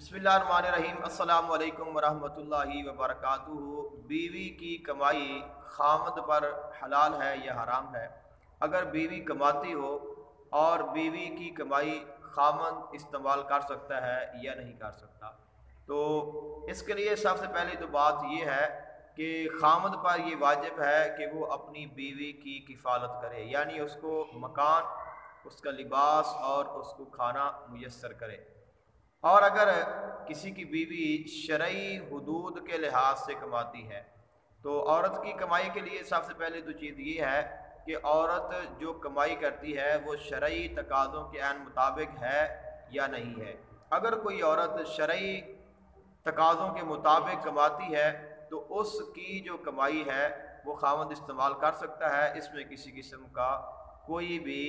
बिस्मिल्लाहिर्रहमानिर्रहीम। अस्सलामु अलैकुम वरहमतुल्लाहि वबरकातुहू। बीवी की कमाई खामद पर हलाल है या हराम है? अगर बीवी कमाती हो और बीवी की कमाई खामद इस्तेमाल कर सकता है या नहीं कर सकता, तो इसके लिए सबसे पहले तो बात ये है कि खामद पर ये वाजिब है कि वो अपनी बीवी की किफ़ालत करे, यानी उसको मकान, उसका लिबास और उसको खाना मुयस्सर करे। और अगर किसी की बीवी शरई हुदूद के लिहाज से कमाती है, तो औरत की कमाई के लिए सबसे पहले तो चीज़ ये है कि औरत जो कमाई करती है वो शरई तकाज़ों के ऐन मुताबिक है या नहीं है। अगर कोई औरत शरई तकाज़ों के मुताबिक कमाती है तो उसकी जो कमाई है वो खामद इस्तेमाल कर सकता है, इसमें किसी किस्म का कोई भी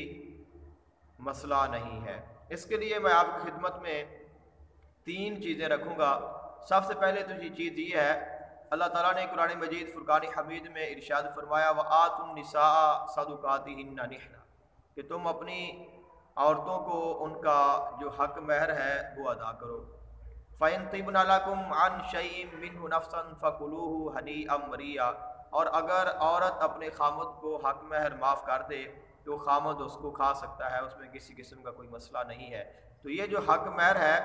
मसला नहीं है। इसके लिए मैं आपकी खिदमत में तीन चीज़ें रखूँगा। सबसे पहले तो ये चीज़ ये है, अल्लाह ताला ने कुरान मजीद फुरकान हमीद में इरशाद फरमाया व आतुन निसाअ सदुकातिहिन्ना निहला, कि तुम अपनी औरतों को उनका जो हक महर है वो अदा करो। फ़इन तिब्ना लकुम अन शैइन मिन्हु नफ्सन फ़कुलूहु हनीअम मरिया, और अगर औरत अपने खामद को हक महर माफ़ कर दे तो खामद उसको खा सकता है, उसमें किसी किस्म का कोई मसला नहीं है। तो ये जो हक महर है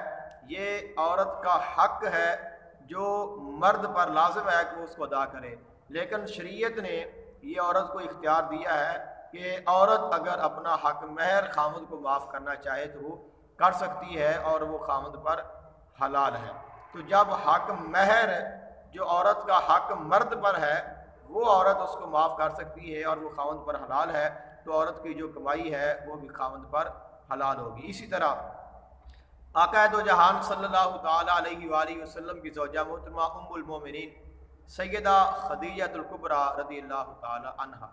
ये औरत का हक है जो मर्द पर लाजिम है कि वो उसको अदा करे, लेकिन शरीयत ने ये औरत को इख्तियार दिया है कि औरत अगर अपना हक महर खामद को माफ़ करना चाहे तो वो कर सकती है और वो खामद पर हलाल है। तो जब हक महर जो औरत का हक मर्द पर है वो औरत उसको माफ़ कर सकती है और वो खामद पर हलाल है, तो औरत की जो कमाई है वो भी खामद पर हलाल होगी। इसी तरह आका दो जहान सल्लल्लाहु ताला अलैहि वालैहि वसल्लम की ज़ौजा मोहतरमा उम्मुल मोमिनीन सैयदा खदीजतुल कुबरा रज़ियल्लाहु ताला अन्हा,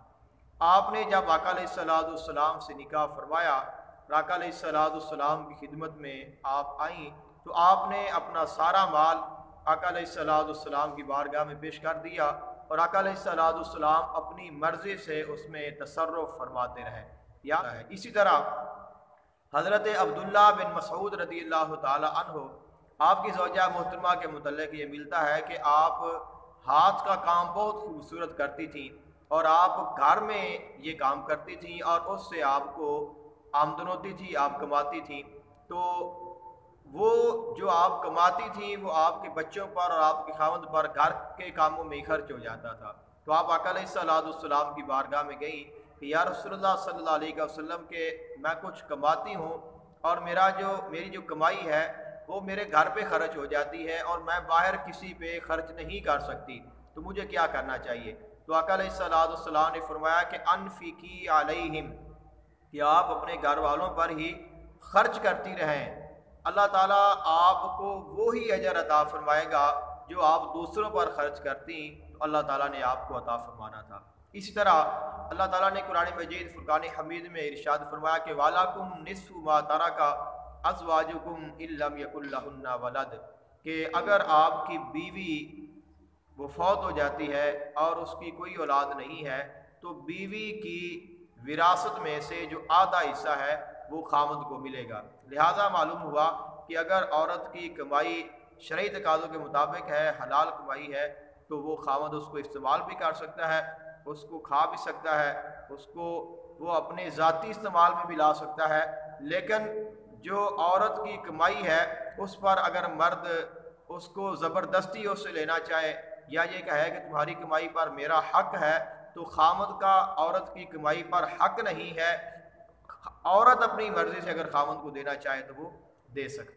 आपने जब आका अलैहिस्सलाम से निकाह फरमाया, आका अलैहिस्सलाम की खिदमत में आप आईं, तो आपने अपना सारा माल आका अलैहिस्सलाम की बारगाह में पेश कर दिया और आका अलैहिस्सलाम अपनी मर्ज़ी से उसमें तसर्रुफ़ फरमाते रहे। या इसी तरह हज़रत अब्दुल्ला बिन मसऊद रज़ियल्लाहु ताला अन्हु, आपकी ज़ौजा मोहतरमा के मुतल्लिक़ ये मिलता है कि आप हाथ का काम बहुत खूबसूरत करती थी और आप घर में ये काम करती थी और उससे आपको आमदन होती थी, आप कमाती थी। तो वो जो आप कमाती थी वो आपके बच्चों पर और आपके खावंद पर घर के कामों में ही खर्च हो जाता था। तो आप आका अलैहिस्सलाम की बारगाह में गई कि या रसूलुल्लाह सल्लल्लाहु अलैहि वसल्लम के मैं कुछ कमाती हूँ और मेरी जो कमाई है वो मेरे घर पे खर्च हो जाती है और मैं बाहर किसी पे खर्च नहीं कर सकती, तो मुझे क्या करना चाहिए? तो आका अलैहिस्सलाम ने फरमाया कि अनफिकी अलैहिम, कि आप अपने घर वालों पर ही खर्च करती रहें, अल्लाह ताला आपको वो ही अजर अता फरमाएगा जो आप दूसरों पर खर्च करती, तो अल्लाह ताला ने आपको अता फरमाना था। इसी तरह अल्लाह ताला ने कुरान मजीद फुरकान हमीद में इरशाद फरमाया कि वालाकुम निस्फु मा तरका अज़वाजुकुम इल्लम यकुल लहुन्ना वलद, कि अगर आपकी बीवी वो फौत हो जाती है और उसकी कोई औलाद नहीं है तो बीवी की विरासत में से जो आधा हिस्सा है वो खामद को मिलेगा। लिहाजा मालूम हुआ कि अगर औरत की कमाई शरई तकाज़ों के मुताबिक है, हलाल कमाई है, तो वो खामद उसको इस्तेमाल भी कर सकता है, उसको खा भी सकता है, उसको वो अपने ज़ाती इस्तेमाल में भी ला सकता है। लेकिन जो औरत की कमाई है उस पर अगर मर्द उसको ज़बरदस्ती उससे लेना चाहे या ये कहे कि तुम्हारी कमाई पर मेरा हक है, तो खामद का औरत की कमाई पर हक नहीं है। औरत अपनी मर्ज़ी से अगर खामद को देना चाहे तो वो दे सकती।